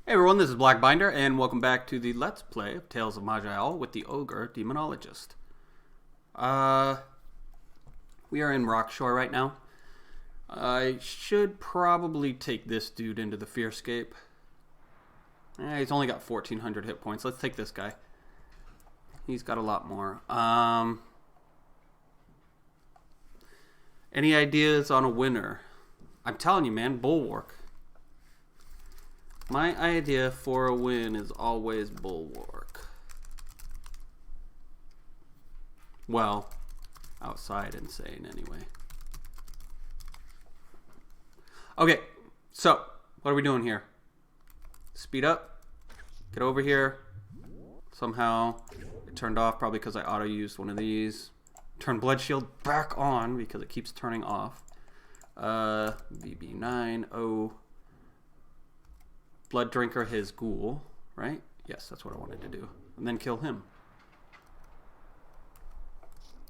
Hey everyone, this is Blackbinder, and welcome back to the Let's Play of Tales of Maj'eyal with the Ogre Demonologist. We are in Rockshore right now. I should probably take this dude into the Fearscape. He's only got 1,400 hit points. Let's take this guy. He's got a lot more. Any ideas on a winner? I'm telling you, man, Bulwark. My idea for a win is always Bulwark. Well, outside insane anyway. Okay, so what are we doing here? Speed up. Get over here. Somehow it turned off, probably because I auto-used one of these. Turn Blood Shield back on because it keeps turning off. VB9. Oh. Blood Drinker his ghoul, right? Yes, that's what I wanted to do. And then kill him.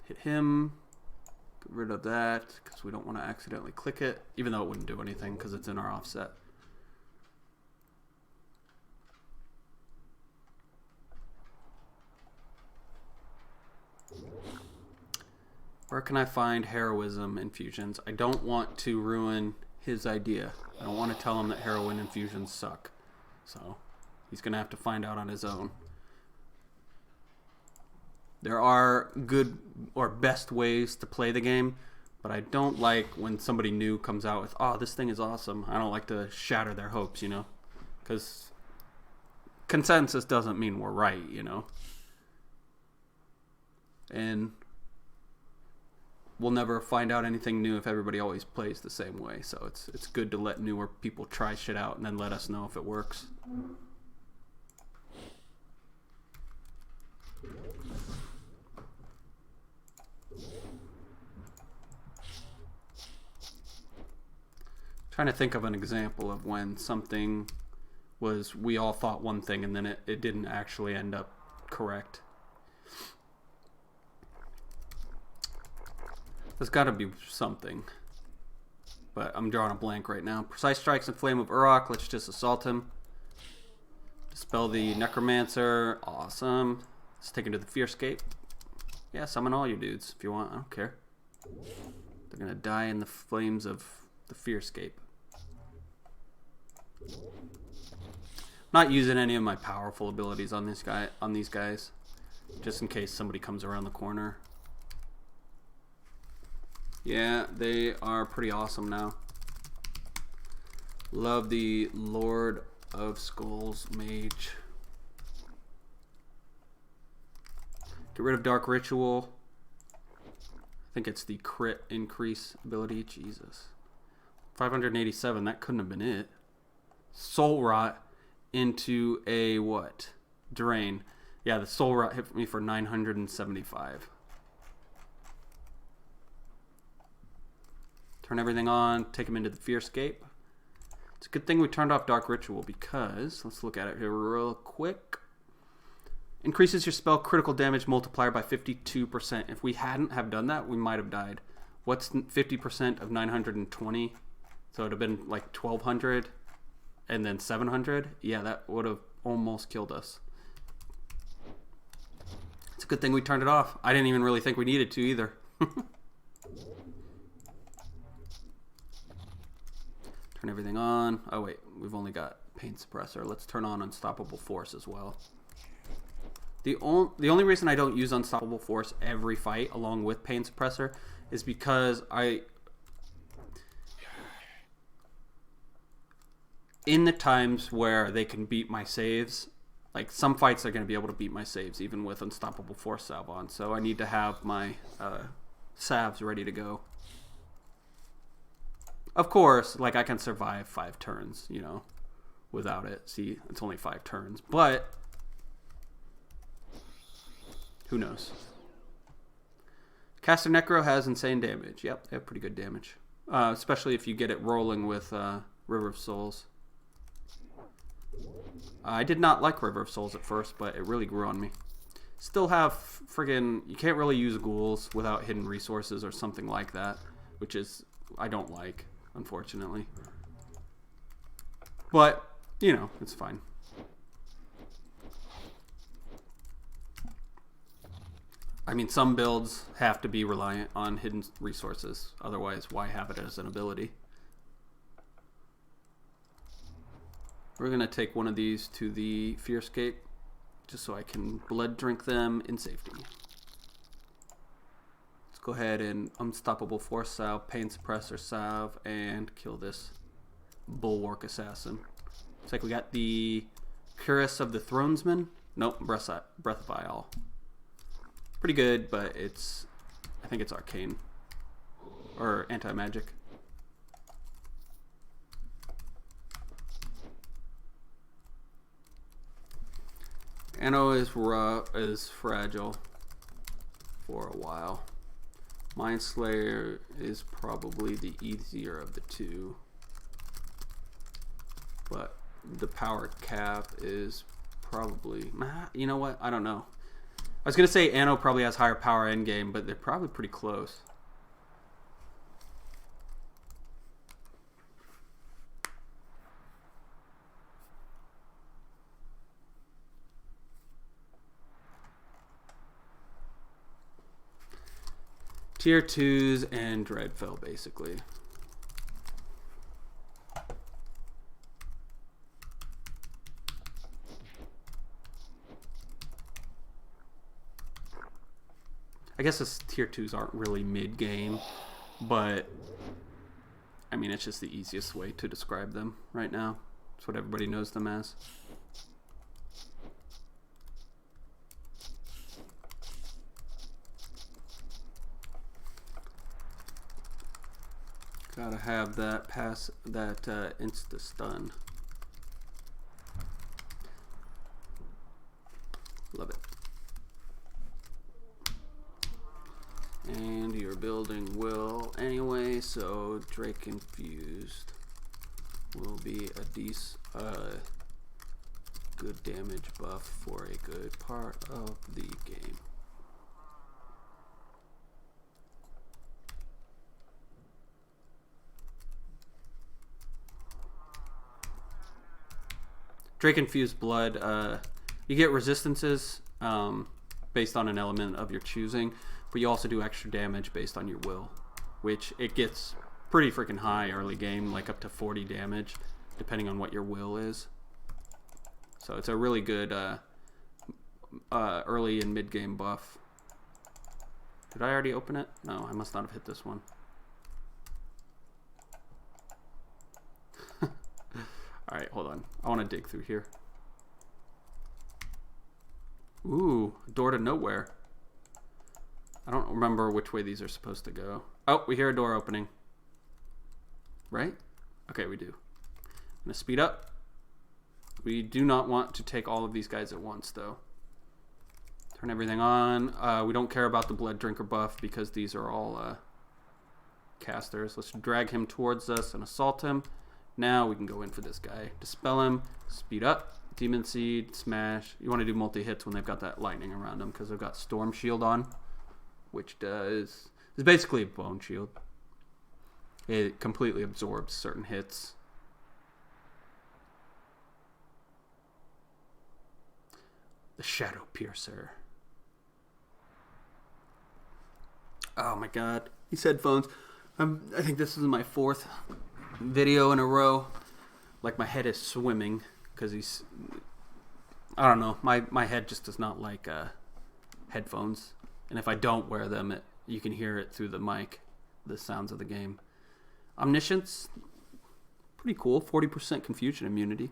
Hit him. Get rid of that, because we don't want to accidentally click it, even though it wouldn't do anything, because it's in our offset. Where can I find heroism infusions? I don't want to ruin his idea. I don't want to tell him that heroin infusions suck. So he's going to have to find out on his own. There are good or best ways to play the game, but I don't like when somebody new comes out with, oh, this thing is awesome. I don't like to shatter their hopes, you know, because consensus doesn't mean we're right, you know. And we'll never find out anything new if everybody always plays the same way. So it's good to let newer people try shit out and then let us know if it works. Trying to think of an example of when something was, we all thought one thing and then it didn't actually end up correct. There's got to be something, but I'm drawing a blank right now. Precise Strikes and Flame of Urok. Let's just assault him. Dispel the Necromancer. Awesome. Let's take him to the Fearscape. Yeah, summon all you dudes if you want. I don't care. They're going to die in the flames of the Fearscape. Not using any of my powerful abilities on this guy, on these guys, just in case somebody comes around the corner. Yeah, they are pretty awesome now. Love the Lord of Skulls Mage. Get rid of Dark Ritual. I think it's the crit increase ability. Jesus. 587, that couldn't have been it. Soul Rot into a what? Drain. Yeah, the Soul Rot hit me for 975. Turn everything on, take him into the Fearscape. It's a good thing we turned off Dark Ritual because, let's look at it here real quick. Increases your spell critical damage multiplier by 52%. If we hadn't have done that, we might have died. What's 50% of 920? So it would have been like 1,200 and then 700. Yeah, that would have almost killed us. It's a good thing we turned it off. I didn't even really think we needed to either. Turn everything on. Oh wait, we've only got Pain Suppressor. Let's turn on Unstoppable Force as well. The only reason I don't use Unstoppable Force every fight along with Pain Suppressor is because in the times where they can beat my saves, like some fights are going to be able to beat my saves even with Unstoppable Force salve on, so I need to have my salves ready to go. Of course, like I can survive 5 turns, you know, without it. See, it's only 5 turns, but who knows? Caster Necro has insane damage. Yep, they have pretty good damage, especially if you get it rolling with River of Souls. I did not like River of Souls at first, but it really grew on me. Still have friggin', you can't really use ghouls without hidden resources or something like that, which is I don't like, unfortunately. But you know, it's fine. I mean, some builds have to be reliant on hidden resources. Otherwise, why have it as an ability? We're going to take one of these to the Fearscape, just so I can blood drink them in safety. Let's go ahead and Unstoppable Force Salve, Pain Suppressor Salve, and kill this Bulwark Assassin. Looks like we got the Purist of the Thronesman. Nope, Breath of Vial. Pretty good, but I think it's arcane or anti-magic. Anno is fragile for a while. Mind Slayer is probably the easier of the two, but the power cap is probably, you know what? I don't know. I was going to say Anno probably has higher power endgame, but they're probably pretty close. Tier 2s and Dreadfell, basically. I guess this tier 2s aren't really mid-game, but I mean, it's just the easiest way to describe them right now. It's what everybody knows them as. Gotta have that insta-stun. Love it. And you're building will anyway, so Drake Infused will be a good damage buff for a good part of the game. Drake Infused Blood, you get resistances based on an element of your choosing, but you also do extra damage based on your will, which it gets pretty freaking high early game, like up to 40 damage, depending on what your will is. So it's a really good early and mid game buff. Did I already open it? No, I must not have hit this one. Alright, hold on. I want to dig through here. Ooh, door to nowhere. I don't remember which way these are supposed to go. Oh, we hear a door opening. Right? Okay, we do. I'm going to speed up. We do not want to take all of these guys at once, though. Turn everything on. We don't care about the Blood Drinker buff because these are all casters. Let's drag him towards us and assault him. Now we can go in for this guy. Dispel him. Speed up. Demon Seed. Smash. You want to do multi-hits when they've got that lightning around them because they've got Storm Shield on, which is basically a bone shield. It completely absorbs certain hits. The Shadow Piercer. Oh my god. These headphones. I think this is my 4th video in a row. Like my head is swimming because I don't know. My head just does not like headphones. And if I don't wear them, you can hear it through the mic, the sounds of the game. Omniscience, pretty cool. 40% confusion immunity.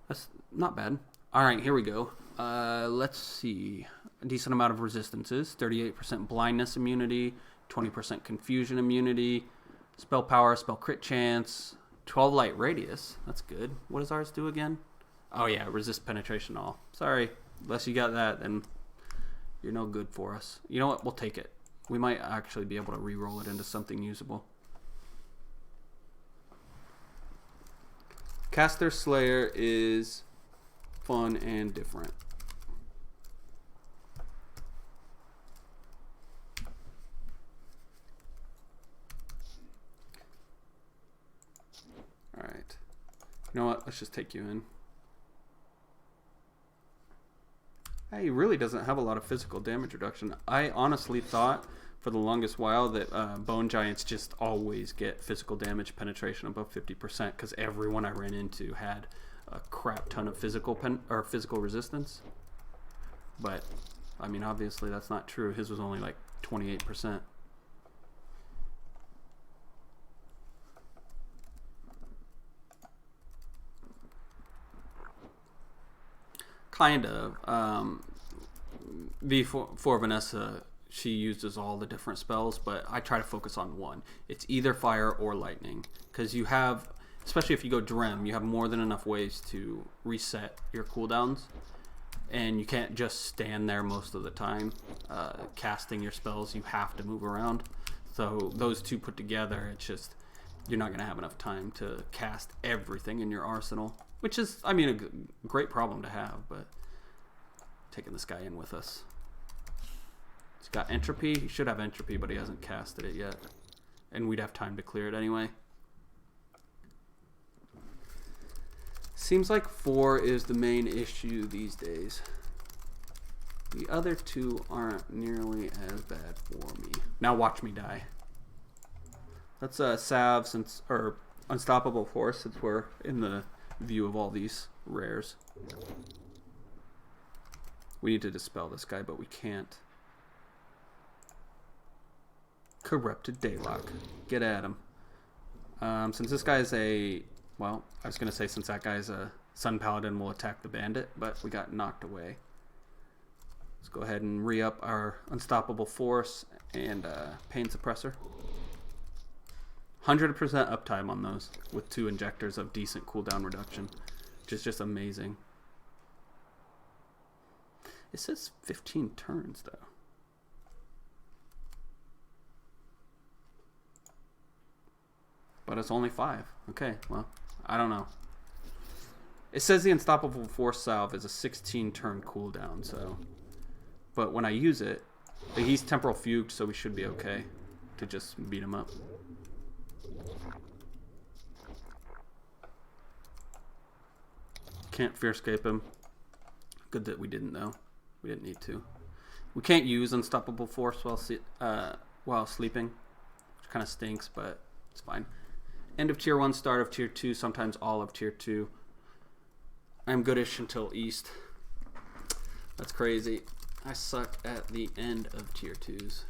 That's not bad. All right, here we go. Let's see. A decent amount of resistances. 38% blindness immunity, 20% confusion immunity, spell power, spell crit chance, 12 light radius. That's good. What does ours do again? Oh yeah, resist penetration all. Sorry, unless you got that, then you're no good for us. You know what? We'll take it. We might actually be able to re-roll it into something usable. Caster Slayer is fun and different. Alright. You know what? Let's just take you in. He really doesn't have a lot of physical damage reduction. I honestly thought for the longest while that bone giants just always get physical damage penetration above 50% because everyone I ran into had a crap ton of physical resistance. But I mean, obviously that's not true. His was only like 28%. Kind of. For Vanessa, she uses all the different spells, but I try to focus on one. It's either fire or lightning, because you have, especially if you go Drem, you have more than enough ways to reset your cooldowns, and you can't just stand there most of the time casting your spells. You have to move around. So those two put together, it's just, you're not going to have enough time to cast everything in your arsenal. Which is, I mean, a great problem to have, but taking this guy in with us. He's got entropy. He should have entropy, but he hasn't casted it yet. And we'd have time to clear it anyway. Seems like 4 is the main issue these days. The other two aren't nearly as bad for me. Now watch me die. Let's salve or Unstoppable Force since we're in the view of all these rares. We need to dispel this guy, but we can't. Corrupted Daylock. Get at him. Since this guy's well, I was going to say since that guy's a Sun Paladin, we'll attack the bandit, but we got knocked away. Let's go ahead and re-up our Unstoppable Force and Pain Suppressor. 100% uptime on those with 2 injectors of decent cooldown reduction, which is just amazing. It says 15 turns though. But it's only 5. Okay, well, I don't know. It says the Unstoppable Force salve is a 16 turn cooldown, so. But when I use it, he's temporal fugued, so we should be okay to just beat him up. Can't fearscape him. Good that we didn't though. We didn't need to. We can't use Unstoppable Force while sleeping, which kind of stinks, but it's fine. End of tier 1, start of tier 2, sometimes all of tier 2. I'm goodish until East. That's crazy. I suck at the end of tier 2s.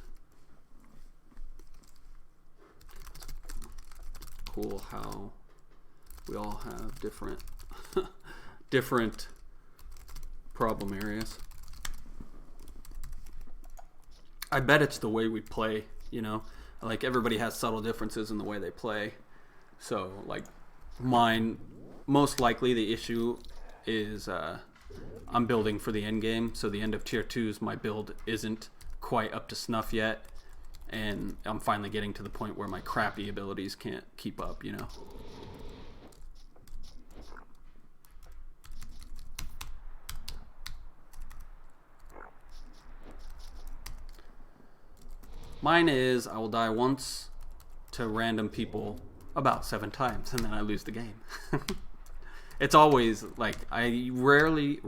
Cool how we all have different different problem areas. I bet it's the way we play, you know? Like, everybody has subtle differences in the way they play. So, like, mine, most likely the issue is I'm building for the end game. So the end of tier 2s, my build isn't quite up to snuff yet. And I'm finally getting to the point where my crappy abilities can't keep up, you know? Mine is I will die once to random people about 7 times, and then I lose the game. It's always like I rarely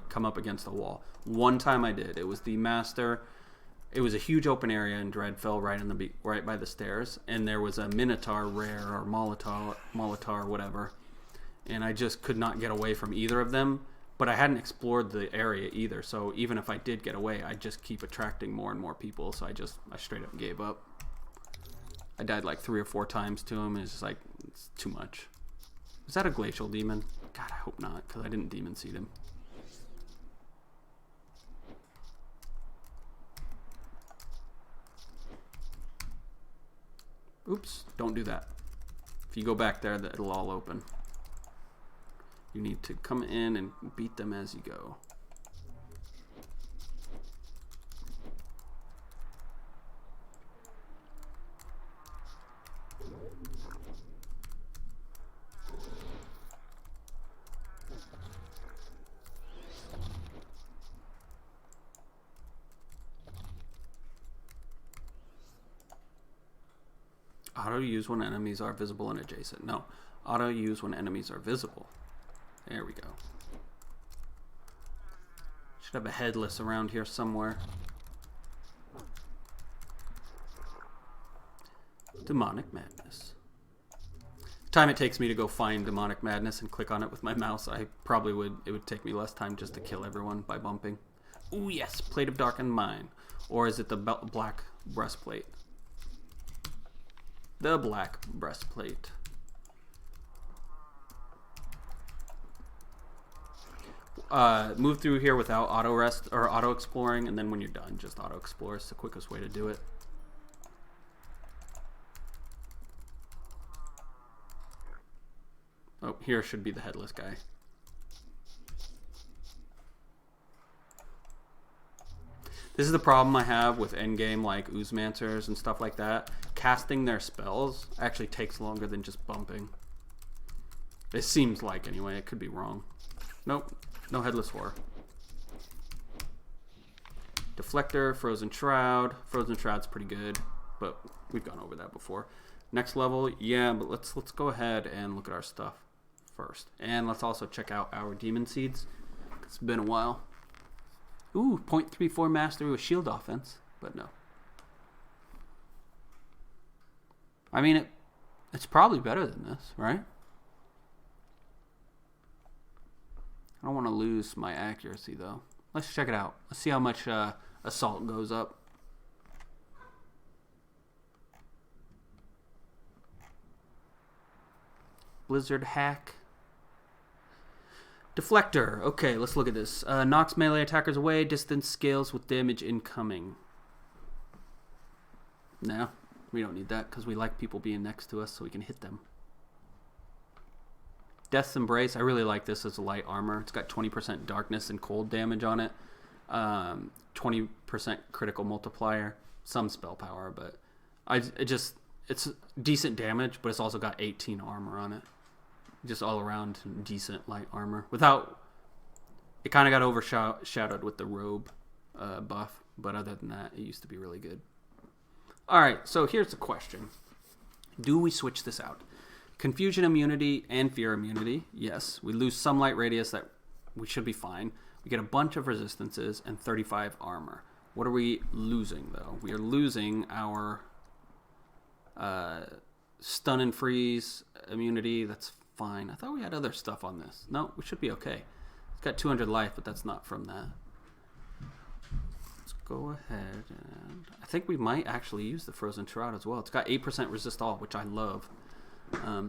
come up against a wall. One time I did. It was the master. It was a huge open area in Dreadfell, right by the stairs, and there was a Minotaur rare or Molitar, whatever, and I just could not get away from either of them. But I hadn't explored the area either, so even if I did get away, I'd just keep attracting more and more people, so I straight up gave up. I died like 3 or 4 times to him, and it's just like, it's too much. Is that a glacial demon? God, I hope not, because I didn't demon seed him. Oops, don't do that. If you go back there, it'll all open. You need to come in and beat them as you go. Auto use when enemies are visible and adjacent. No. Auto use when enemies are visible. There we go. Should have a headless around here somewhere. Demonic Madness. The time it takes me to go find Demonic Madness and click on it with my mouse, it would take me less time just to kill everyone by bumping. Ooh, yes, Plate of Darkened Mind. Or is it the black breastplate? The black breastplate. Move through here without auto rest or auto exploring, and then when you're done, just auto explore. It's the quickest way to do it. Oh, here should be the headless guy. This is the problem I have with endgame like Oozemancers and stuff like that. Casting their spells actually takes longer than just bumping. It seems like anyway. It could be wrong. Nope. No Headless Horror. Deflector, Frozen Shroud. Frozen Shroud's pretty good, but we've gone over that before. Next level, yeah, but let's go ahead and look at our stuff first. And let's also check out our Demon Seeds. It's been a while. Ooh, 0.34 Mastery with Shield Offense, but no. I mean, it's probably better than this, right? I don't want to lose my accuracy, though. Let's check it out. Let's see how much Assault goes up. Blizzard Hack. Deflector. Okay, let's look at this. Knocks melee attackers away. Distance scales with damage incoming. No, we don't need that because we like people being next to us so we can hit them. Death's Embrace. I really like this as a light armor. It's got 20% darkness and cold damage on it. 20% critical multiplier. Some spell power, but it's decent damage, but it's also got 18 armor on it. Just all around decent light armor. Without, it kind of got overshadowed with the robe buff, but other than that, it used to be really good. All right, so here's the question. Do we switch this out? Confusion immunity and fear immunity, yes. We lose some light radius that we should be fine. We get a bunch of resistances and 35 armor. What are we losing, though? We are losing our stun and freeze immunity. That's fine. I thought we had other stuff on this. No, we should be okay. It's got 200 life, but that's not from that. Let's go ahead and... I think we might actually use the Frozen Shroud as well. It's got 8% resist all, which I love.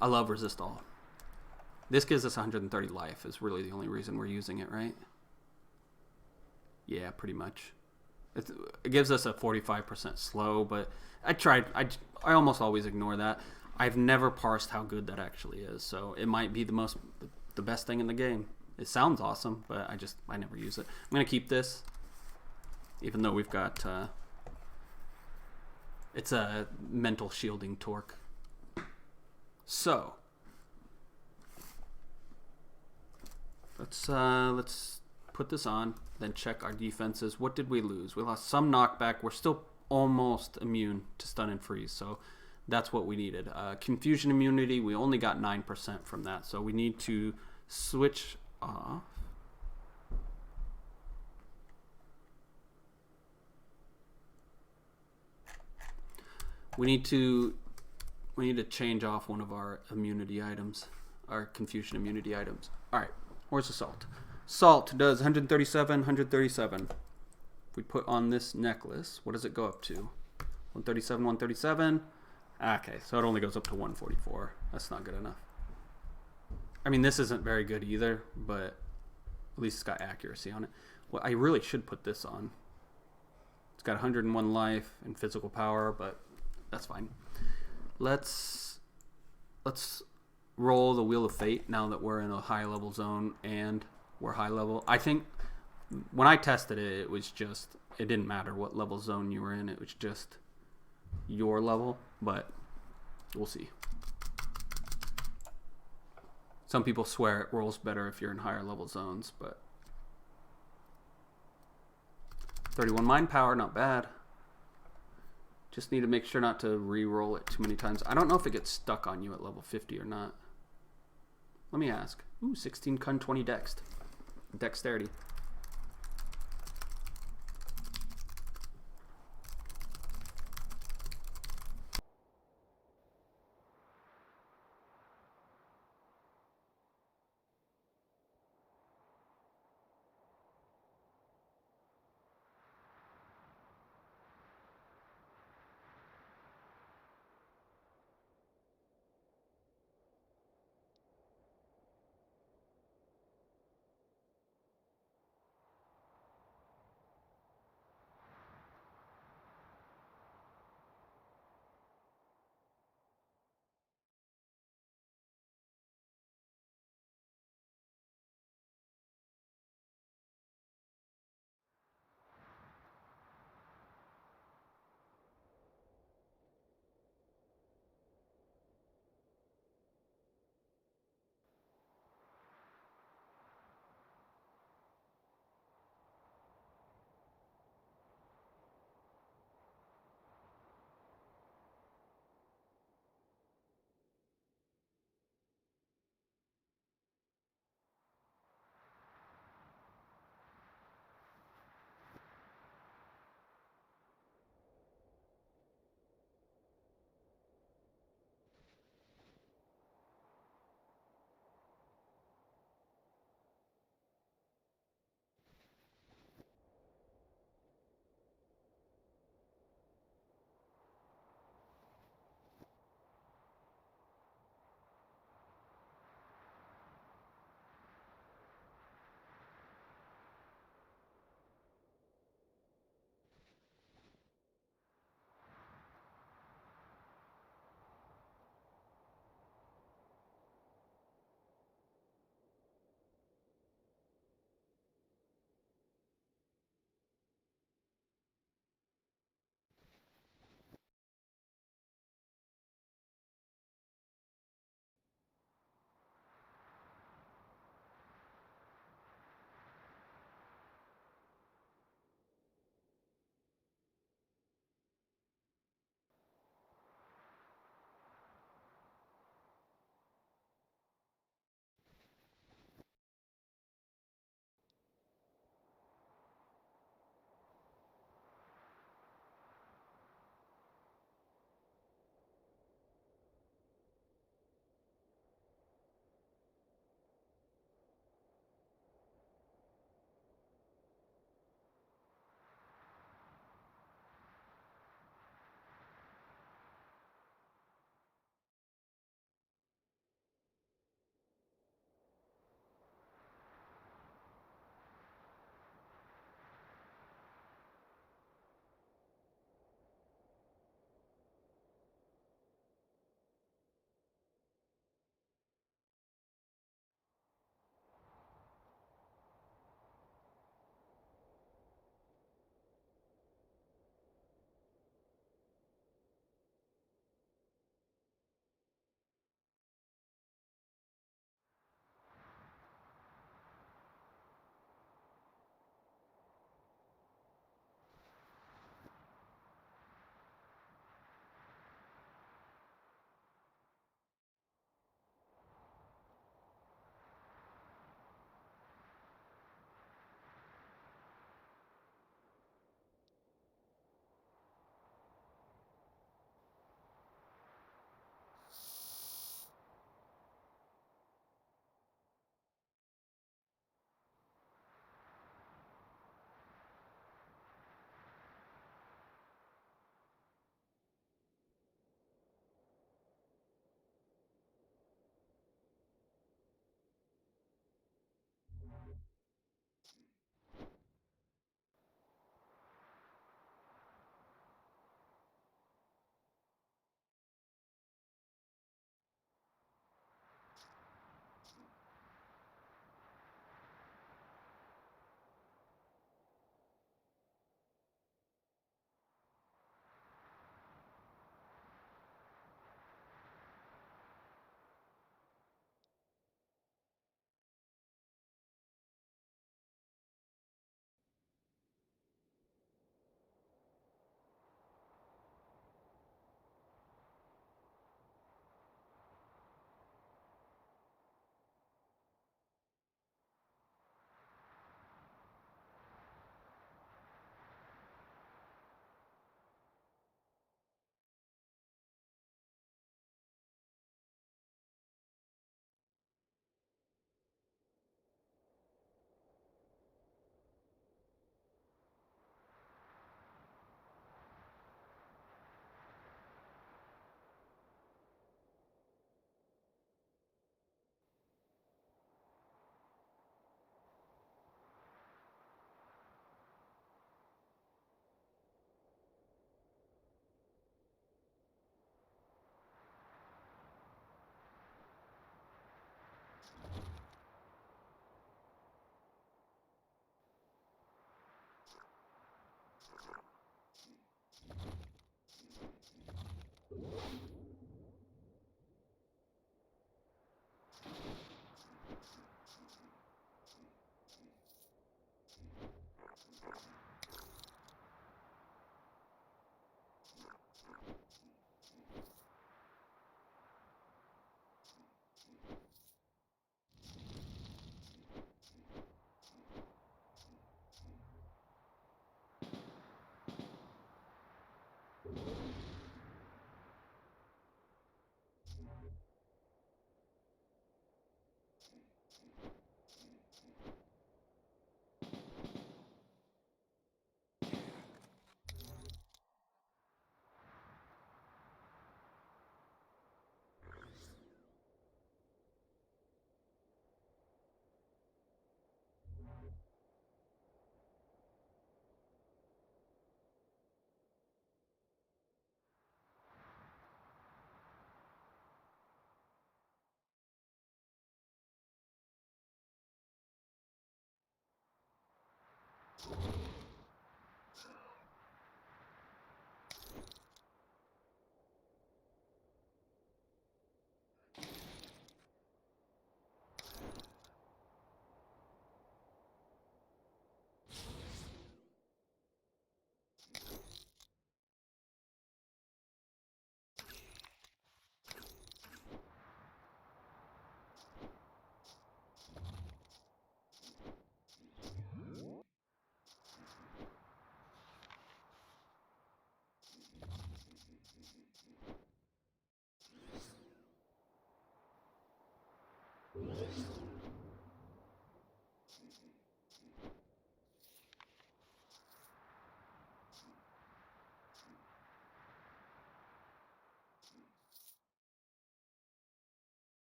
I love resist all. This gives us 130 life is really the only reason we're using it, right? Yeah, pretty much. It gives us a 45% slow, but I almost always ignore that. I've never parsed how good that actually is, so it might be the best thing in the game. It sounds awesome, but I never use it. I'm gonna keep this, even though we've got it's a mental shielding torque. So let's put this on, then check our defenses. What did we lose? We lost some knockback. We're still almost immune to stun and freeze, so that's what we needed. Confusion immunity, we only got 9% from that, so we need to switch off. We need to change off one of our immunity items, our confusion immunity items. All right, where's Assault? Salt does 137, 137. If we put on this necklace, what does it go up to? 137, 137. Okay, so it only goes up to 144. That's not good enough. I mean, this isn't very good either, but at least it's got accuracy on it. Well, I really should put this on. It's got 101 life and physical power, but that's fine. Let's roll the Wheel of Fate now that we're in a high level zone and we're high level. I think when I tested it, it didn't matter what level zone you were in. It was just your level, but we'll see. Some people swear it rolls better if you're in higher level zones, but 31 mind power, not bad. Just need to make sure not to re-roll it too many times. I don't know if it gets stuck on you at level 50 or not. Let me ask. Ooh, 16 con 20 dexterity.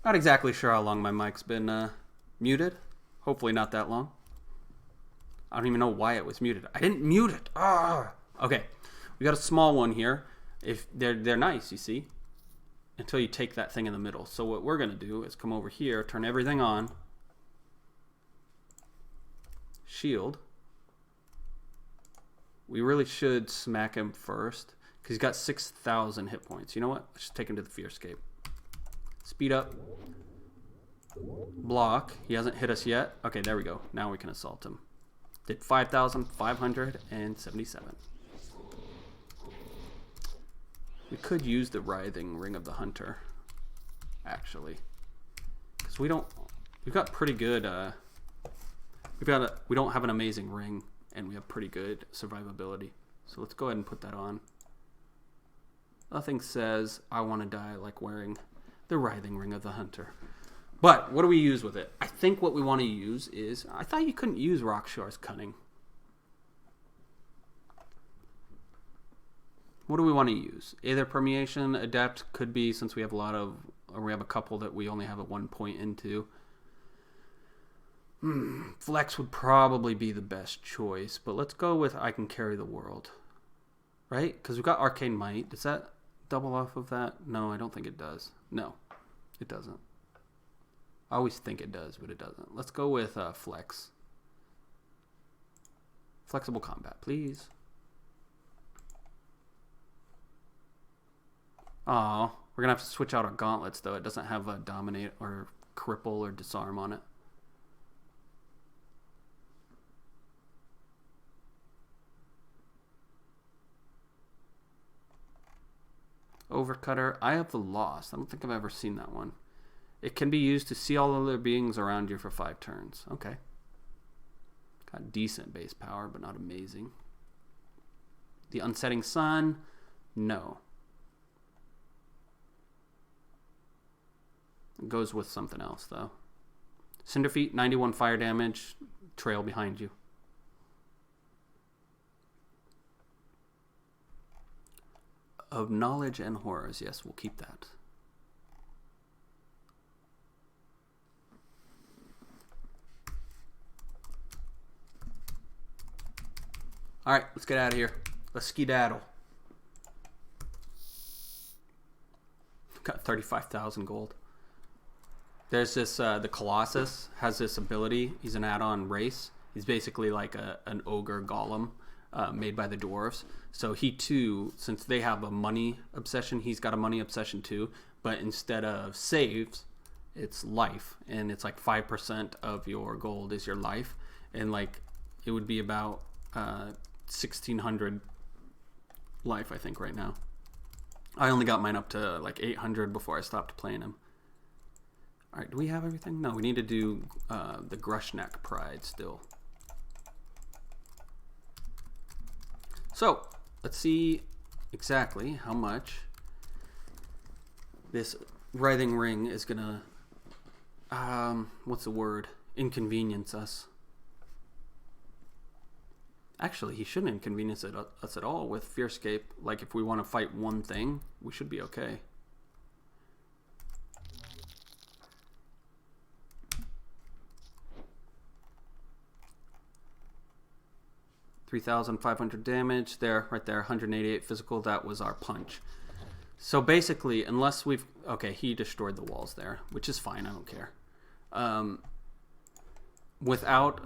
Not exactly sure how long my mic's been muted. Hopefully not that long. I don't even know why it was muted. I didn't mute it. Ah. Okay, we got a small one here. If they're nice, you see, until you take that thing in the middle. So what we're gonna do is come over here, turn everything on, shield. We really should smack him first because he's got 6,000 hit points. You know what? Let's just take him to the Fearscape. Speed up. Block. He hasn't hit us yet. Okay, there we go. Now we can assault him. Did 5,577. We could use the Writhing Ring of the Hunter, actually, because we've got pretty good. We don't have an amazing ring, and we have pretty good survivability. So let's go ahead and put that on. Nothing says I want to die like wearing the Writhing Ring of the Hunter. But what do we use with it? I think what we want to use is, I thought you couldn't use Rockshar's Cunning. What do we want to use? Either Permeation, Adept could be, since we have a couple that we only have at 1 point into. Flex would probably be the best choice, but let's go with I Can Carry the World. Right? Because we've got Arcane Might. Does that double off of that? No, I don't think it does. No, it doesn't. I always think it does, but it doesn't. Let's go with Flex. Flexible combat, please. Oh, we're going to have to switch out our gauntlets, though. It doesn't have a Dominate or Cripple or Disarm on it. Overcutter. I have the Lost. I don't think I've ever seen that one. It can be used to see all other beings around you for 5 turns. Okay. Got decent base power, but not amazing. The Unsetting Sun, no. It goes with something else, though. Cinder Feet, 91 fire damage, trail behind you. Of Knowledge and Horrors, yes, we'll keep that. All right, let's get out of here. Let's skedaddle. Got 35,000 gold. There's this, the Colossus has this ability. He's an add-on race. He's basically like an ogre golem made by the dwarves. So he too, since they have a money obsession, he's got a money obsession too. But instead of saves, it's life. And it's like 5% of your gold is your life. And like, it would be about 1,600 life, I think, right now. I only got mine up to like 800 before I stopped playing him. All right, do we have everything? No, we need to do the Grushnak Pride still. So, let's see exactly how much this writhing ring is gonna, what's the word? Inconvenience us. Actually, he shouldn't inconvenience us at all with Fearscape. Like, if we want to fight one thing, we should be okay. $3,500 damage there, right there, 188 physical. That was our punch. So basically, unless we've... Okay, he destroyed the walls there, which is fine. I don't care. Without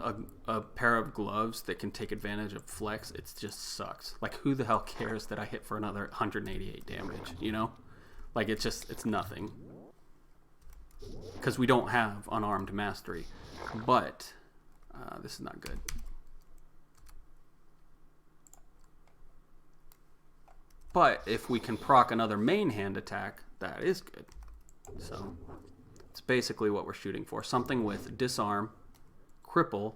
a pair of gloves that can take advantage of flex, it just sucks. Like, who the hell cares that I hit for another 188 damage, you know? Like, it's nothing. Because we don't have unarmed mastery. But, this is not good. But if we can proc another main hand attack, that is good. So, it's basically what we're shooting for. Something with disarm, cripple,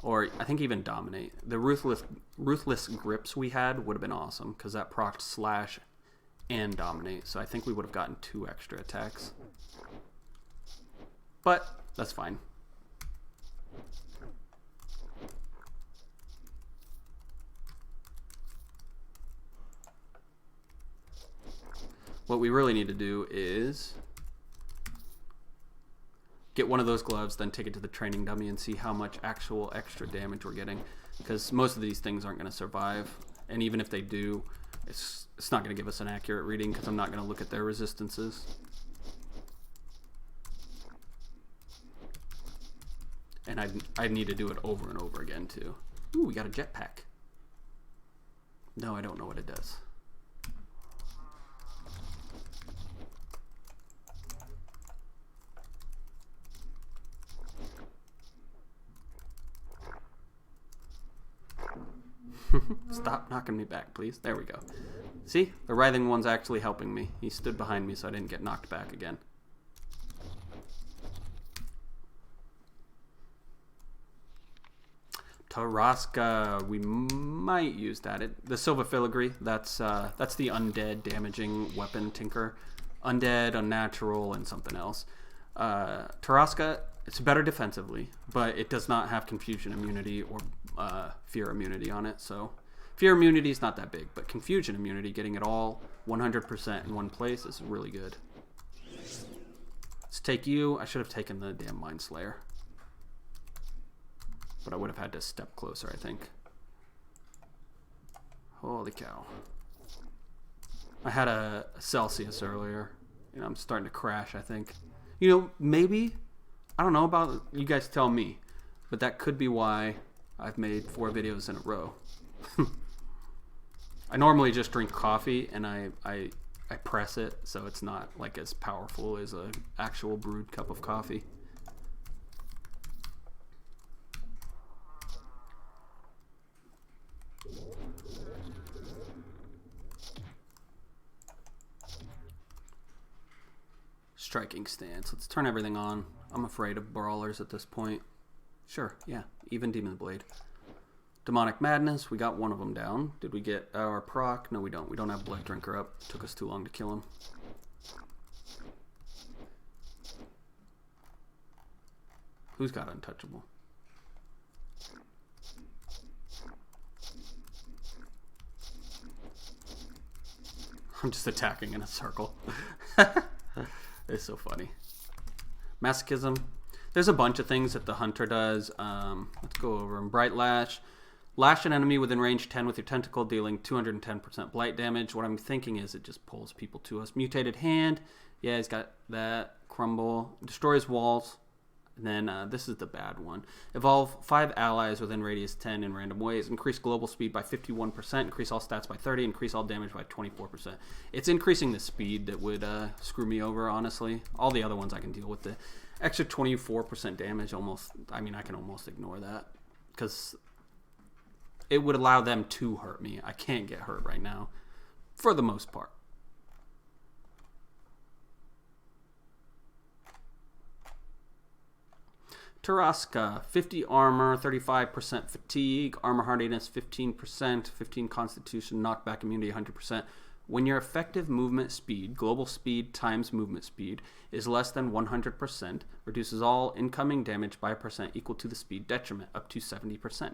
or I think even dominate. The ruthless grips we had would have been awesome because that procced slash and dominate. So I think we would have gotten 2 extra attacks. But that's fine. What we really need to do is get one of those gloves, then take it to the training dummy and see how much actual extra damage we're getting. Because most of these things aren't going to survive. And even if they do, it's not going to give us an accurate reading because I'm not going to look at their resistances. And I'd need to do it over and over again too. Ooh, we got a jetpack. No, I don't know what it does. Stop knocking me back, please. There we go. See? The writhing one's actually helping me. He stood behind me so I didn't get knocked back again. Tarrasca, we might use that. The Silver Filigree, that's the undead damaging weapon tinker. Undead, unnatural, and something else. Tarrasca, it's better defensively, but it does not have confusion immunity or fear immunity on it. So fear immunity is not that big, but confusion immunity, getting it all 100% in one place is really good. Let's take you. I should have taken the damn Mind Slayer. But I would have had to step closer, I think. Holy cow. I had a Celsius earlier. You know, I'm starting to crash, I think. You know, maybe, I don't know about, you guys tell me, but that could be why I've made 4 videos in a row. I normally just drink coffee and I press it, so it's not like as powerful as an actual brewed cup of coffee. Striking stance. Let's turn everything on. I'm afraid of brawlers at this point. Sure, yeah. Even Demon Blade. Demonic Madness. We got one of them down. Did we get our proc? No, we don't. We don't have Blood Drinker up. Took us too long to kill him. Who's got Untouchable? I'm just attacking in a circle. It's so funny. Masochism. There's a bunch of things that the hunter does. Let's go over them. Bright Lash. Lash an enemy within range 10 with your tentacle, dealing 210% blight damage. What I'm thinking is it just pulls people to us. Mutated Hand. Yeah, he's got that. Crumble. Destroys walls. And then this is the bad one. Evolve 5 allies within radius 10 in random ways. Increase global speed by 51%. Increase all stats by 30. Increase all damage by 24%. It's increasing the speed that would screw me over, honestly. All the other ones I can deal with. The extra 24% damage almost... I mean, I can almost ignore that. Because it would allow them to hurt me. I can't get hurt right now. For the most part. Taraska, 50 armor, 35% fatigue, armor hardiness 15%, 15 constitution, knockback immunity 100%. When your effective movement speed, global speed times movement speed, is less than 100%, reduces all incoming damage by a percent equal to the speed detriment, up to 70%.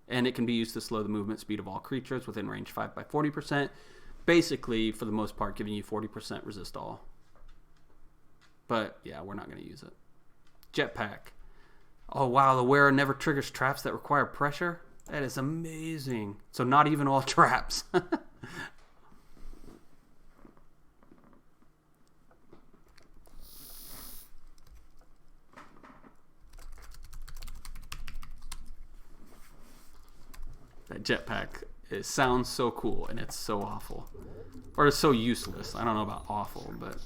And it can be used to slow the movement speed of all creatures within range 5 by 40%. Basically, for the most part, giving you 40% resist all. But, yeah, we're not going to use it. Jetpack. Oh, wow, the wearer never triggers traps that require pressure? That is amazing. So not even all traps. That jetpack, it sounds so cool, and it's so awful. Or it's so useless. I don't know about awful, but...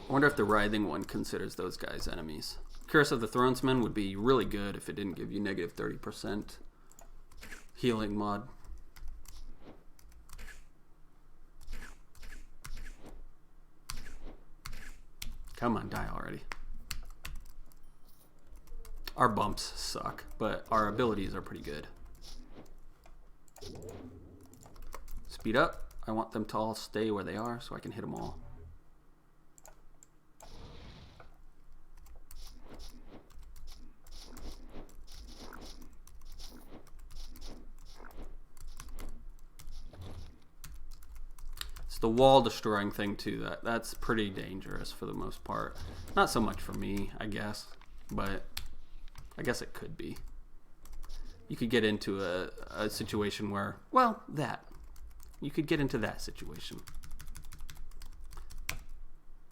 I wonder if the Writhing one considers those guys enemies. Curse of the Thronesman would be really good if it didn't give you negative 30% healing mod. Come on, die already. Our bumps suck, but our abilities are pretty good. Speed up. I want them to all stay where they are so I can hit them all. It's the wall destroying thing too. That's pretty dangerous for the most part. Not so much for me, I guess, but I guess it could be. You could get into a situation where, well, you could get into that situation.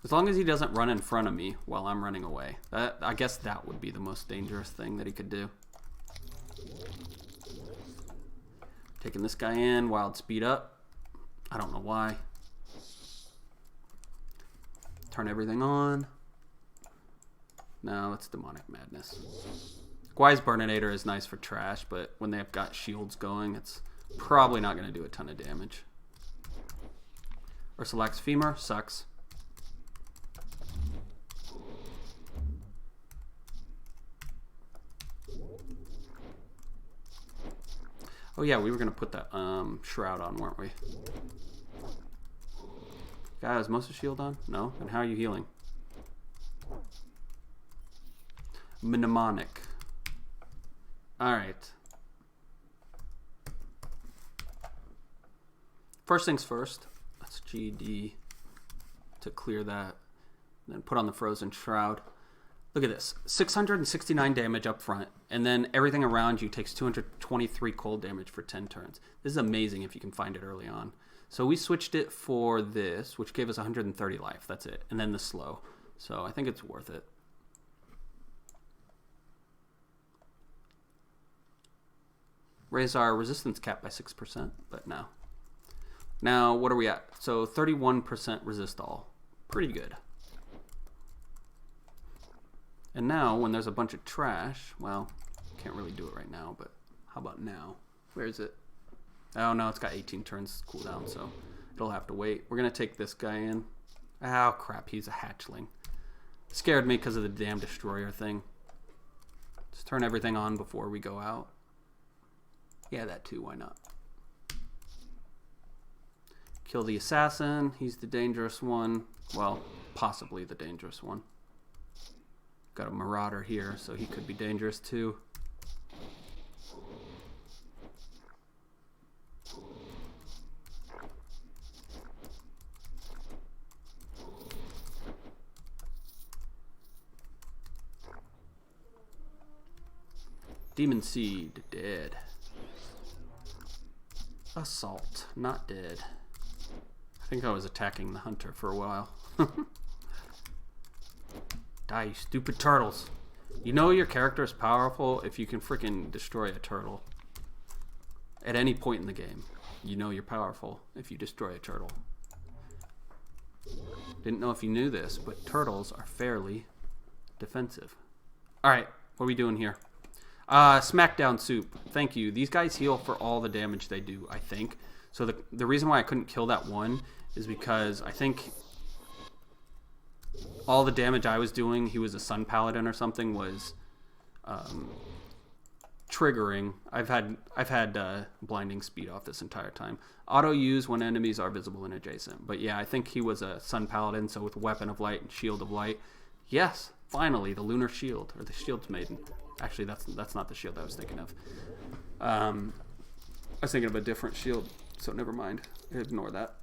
As long as he doesn't run in front of me while I'm running away. I guess that would be the most dangerous thing that he could do. Taking this guy in, wild speed up. I don't know why. Turn everything on. No, it's Demonic Madness. Gwai's Burninator is nice for trash, but when they've got shields going, it's probably not going to do a ton of damage. Ursulax Femur sucks. Oh yeah, we were going to put that shroud on, weren't we? Guy has most of shield on? No? And how are you healing? Mnemonic. Alright. First things first. Let's GD to clear that. Then put on the Frozen Shroud. Look at this. 669 damage up front. And then everything around you takes 223 cold damage for 10 turns. This is amazing if you can find it early on. So we switched it for this, which gave us 130 life. That's it. And then the slow. So I think it's worth it. Raise our resistance cap by 6%, but no. Now, what are we at? So 31% resist all. Pretty good. And now, when there's a bunch of trash, well, can't really do it right now, but how about now? Where is it? Oh no, it's got 18 turns cooldown, so it'll have to wait. We're gonna take this guy in. Oh crap, he's a hatchling. Scared me because of the damn destroyer thing. Just turn everything on before we go out. Yeah, that too, why not? Kill the assassin, he's the dangerous one. Well, possibly the dangerous one. Got a marauder here, so he could be dangerous too. Demon Seed, dead. Assault, not dead. I think I was attacking the hunter for a while. Die, you stupid turtles. You know your character is powerful if you can freaking destroy a turtle. At any point in the game, you know you're powerful if you destroy a turtle. Didn't know if you knew this, but turtles are fairly defensive. Alright, what are we doing here? Smackdown Soup. Thank you. These guys heal for all the damage they do, I think. So the reason why I couldn't kill that one is because I think all the damage I was doing, he was a Sun Paladin or something, was triggering. I've had blinding speed off this entire time. Auto use when enemies are visible and adjacent. But yeah, I think he was a Sun Paladin, so with Weapon of Light and Shield of Light. Yes, finally, the Lunar Shield, or the Shield's Maiden. Actually, that's not the shield I was thinking of. I was thinking of a different shield, so never mind. Ignore that.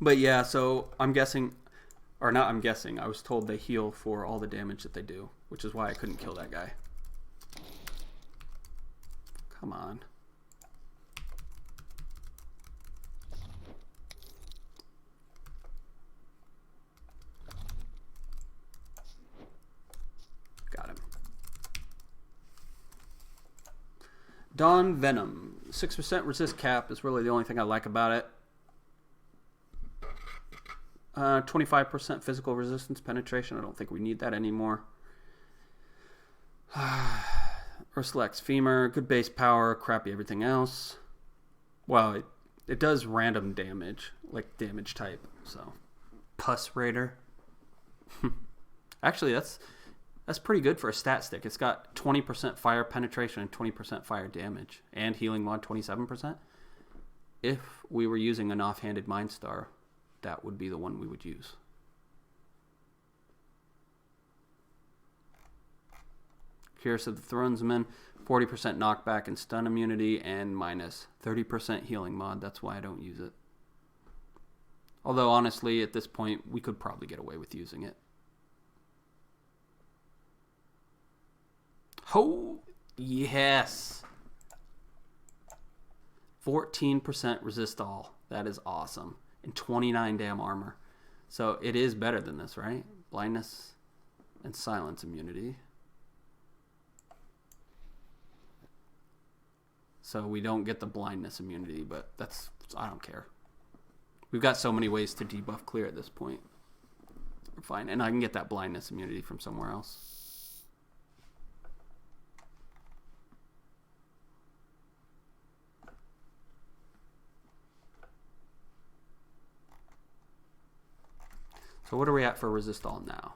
But yeah, so I'm guessing, or not I'm guessing, I was told they heal for all the damage that they do, which is why I couldn't kill that guy. Come on. Got him. Dawn Venom. 6% resist cap is really the only thing I like about it. 25% physical resistance penetration. I don't think we need that anymore. Ursulak's Femur. Good base power. Crappy everything else. Well, it does random damage. Like damage type. So, Pus Raider. Actually, that's pretty good for a stat stick. It's got 20% fire penetration and 20% fire damage. And healing mod 27%. If we were using an offhanded Mind Star, that would be the one we would use. Curse of the Thronesman. 40% knockback and stun immunity. And minus 30% healing mod. That's why I don't use it. Although, honestly, at this point, we could probably get away with using it. Oh, yes. 14% resist all. That is awesome. And 29 damn armor. So it is better than this, right? Blindness and silence immunity. So we don't get the blindness immunity, but I don't care. We've got so many ways to debuff clear at this point. We're fine. And I can get that blindness immunity from somewhere else. So what are we at for resist all now?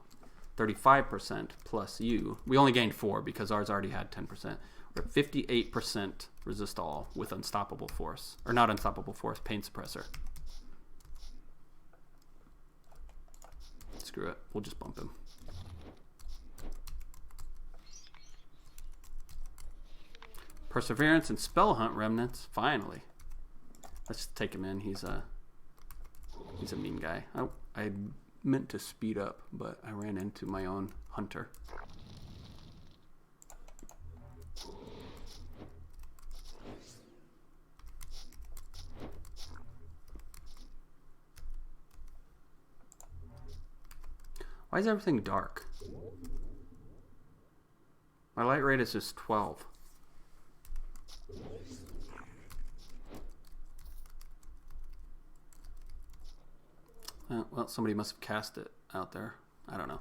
35% plus you. We only gained 4 because ours already had 10%. We're at 58% resist all with unstoppable force. Or not unstoppable force, pain suppressor. Screw it. We'll just bump him. Perseverance and Spell Hunt remnants. Finally. Let's take him in. He's a mean guy. Oh, I meant to speed up, but I ran into my own hunter. Why is everything dark? My light rate is just 12. Well, somebody must have cast it out there. I don't know.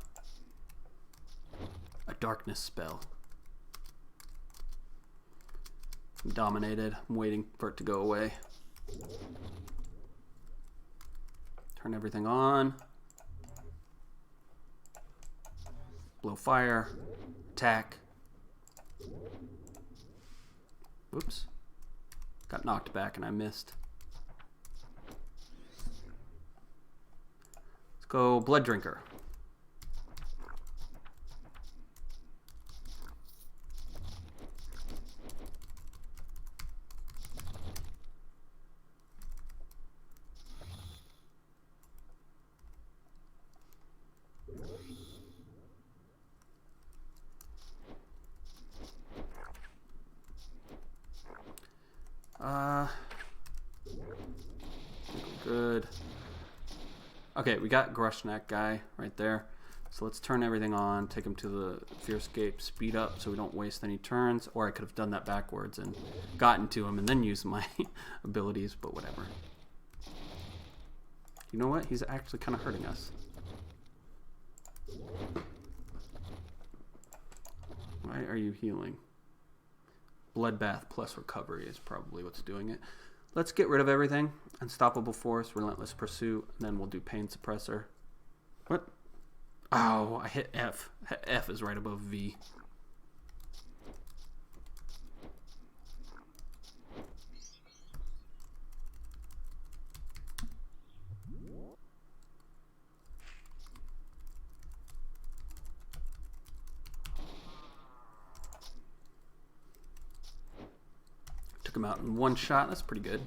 A darkness spell. I'm dominated. I'm waiting for it to go away. Turn everything on. Blow fire. Attack. Whoops. Got knocked back and I missed. Let's go Blood Drinker. Good. Okay, we got Grushnak guy right there. So let's turn everything on, take him to the Fearscape, speed up so we don't waste any turns. Or I could have done that backwards and gotten to him and then used my abilities, but whatever. You know what? He's actually kind of hurting us. Why are you healing? Bloodbath plus recovery is probably what's doing it. Let's get rid of everything. Unstoppable Force, Relentless Pursuit, and then we'll do Pain Suppressor. What? Oh, I hit F. F is right above V. Took him out in one shot. That's pretty good.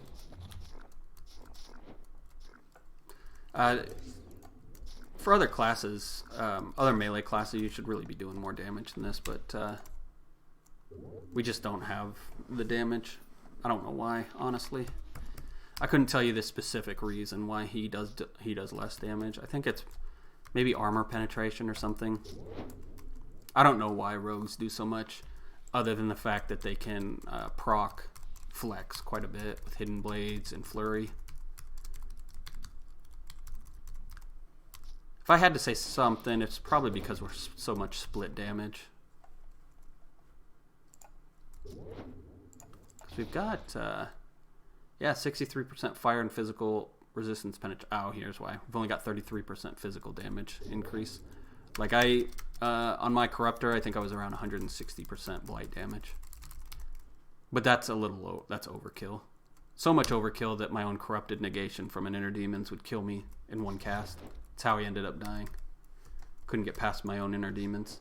For other classes, other melee classes, you should really be doing more damage than this, but we just don't have the damage. I don't know why, honestly. I couldn't tell you the specific reason why he does less damage. I think it's maybe armor penetration or something. I don't know why rogues do so much, other than the fact that they can proc flex quite a bit with hidden blades and flurry. If I had to say something, it's probably because we're so much split damage. Because we've got, yeah, 63% fire and physical resistance penetration. Oh, here's why. We've only got 33% physical damage increase. Like on my Corruptor, I think I was around 160% blight damage. But that's a little low. That's overkill. So much overkill that my own Corrupted Negation from an Inner Demons would kill me in one cast. That's how he ended up dying. Couldn't get past my own Inner Demons.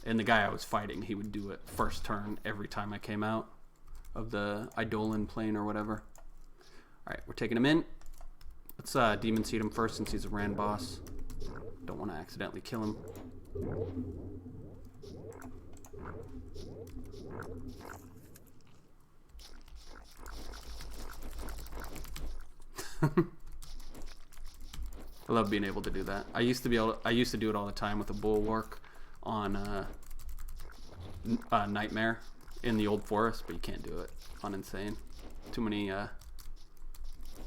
And the guy I was fighting, he would do it first turn every time I came out of the Eidolon plane or whatever. Alright, we're taking him in. Let's Demon Seed him first since he's a Rand boss. Don't want to accidentally kill him. I love being able to do that. I used to do it all the time with a Bulwark on Nightmare in the Old Forest, but you can't do it on Insane. Too many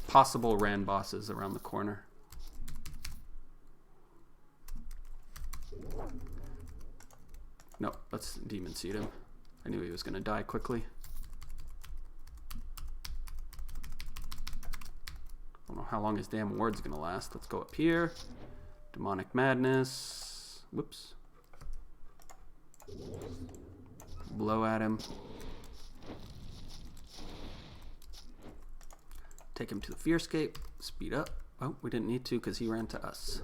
possible Rand bosses around the corner. No, let's Demon Seed him. I knew he was going to die quickly. I don't know how long his damn ward's going to last. Let's go up here. Demonic Madness. Whoops. Blow at him. Take him to the Fearscape. Speed up. Oh, we didn't need to because he ran to us.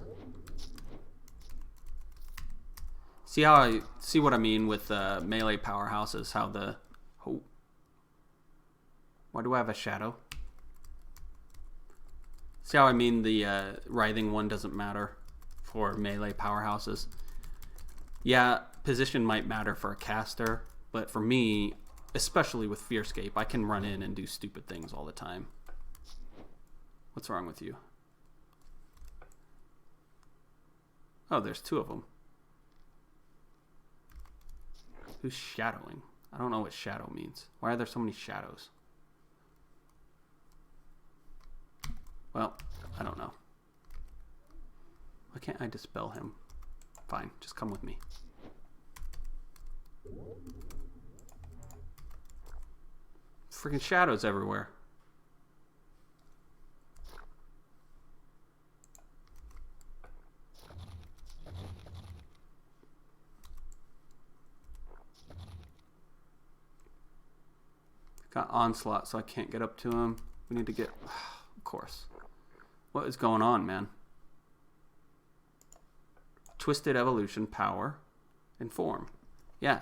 See what I mean with melee powerhouses? How the why do I have a shadow? See how I mean the writhing one doesn't matter for melee powerhouses? Yeah, position might matter for a caster, but for me, especially with Fearscape, I can run in and do stupid things all the time. What's wrong with you? Oh, there's two of them. Who's shadowing? I don't know what shadow means. Why are there so many shadows? Well, I don't know. Why can't I dispel him? Fine, just come with me. freaking shadows everywhere. Got Onslaught, so I can't get up to him. We need to get... Of course. What is going on, man? Twisted Evolution, Power, and Form. Yeah.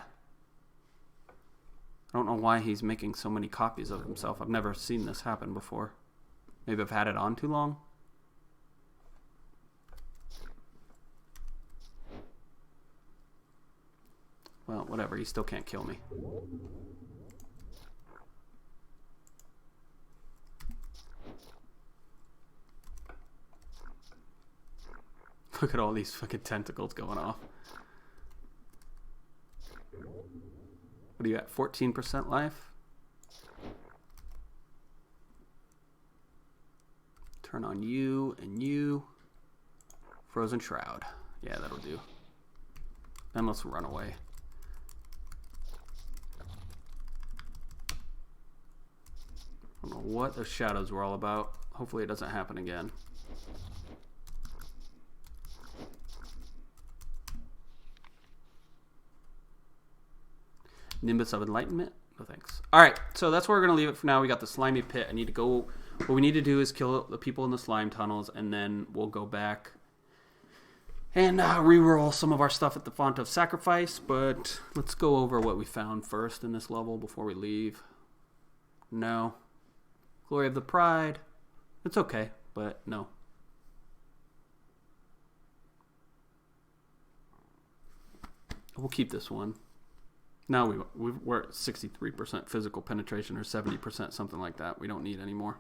I don't know why he's making so many copies of himself. I've never seen this happen before. Maybe I've had it on too long. Well, whatever. He still can't kill me. Look at all these fucking tentacles going off. What are you at? 14% life? Turn on you and you. Frozen Shroud. Yeah, that'll do. Then let's run away. I don't know what those shadows were all about. Hopefully it doesn't happen again. Nimbus of Enlightenment? No thanks. Alright, so that's where we're going to leave it for now. We got the slimy pit. I need to go... What we need to do is kill the people in the slime tunnels, and then we'll go back and re-roll some of our stuff at the Font of Sacrifice, but let's go over what we found first in this level before we leave. No. Glory of the Pride. It's okay, but no. We'll keep this one. Now we're at 63% physical penetration or 70%, something like that. We don't need any more.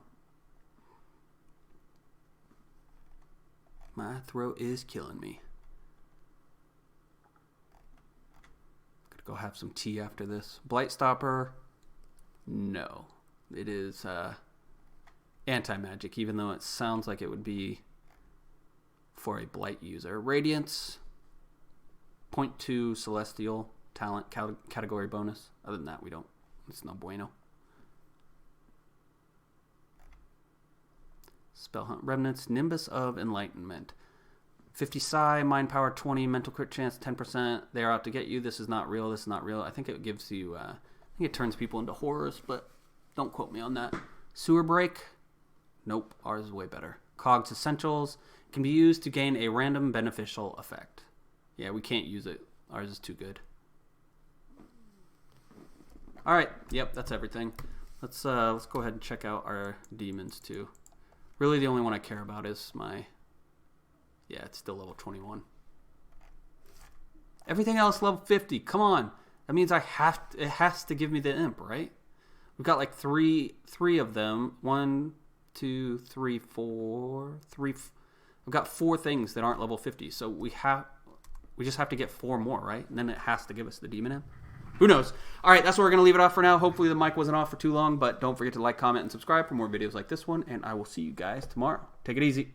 My throat is killing me. Could go have some tea after this. Blight Stopper. No. It is anti-magic, even though it sounds like it would be for a Blight user. Radiance. 0.2 Celestial. Talent category bonus. Other than that, we don't. It's no bueno. Spell Hunt Remnants. Nimbus of Enlightenment. 50 psi, mind power 20, mental crit chance 10%. They're out to get you. This is not real. This is not real. I think it gives you. I think it turns people into horrors, but don't quote me on that. Sewer Break. Nope. Ours is way better. Cogs Essentials. Can be used to gain a random beneficial effect. Yeah, we can't use it. Ours is too good. All right. Yep, that's everything. Let's go ahead and check out our demons too. Really, the only one I care about is my. Yeah, it's still level 21. Everything else level 50. Come on. That means it has to give me the imp, right? We've got like three of them. 1, 2, 3, 4. I've got 4 things that aren't level 50. So we just have to get 4 more, right? And then it has to give us the demon imp. Who knows? All right, that's where we're going to leave it off for now. Hopefully the mic wasn't off for too long, but don't forget to like, comment, and subscribe for more videos like this one, and I will see you guys tomorrow. Take it easy.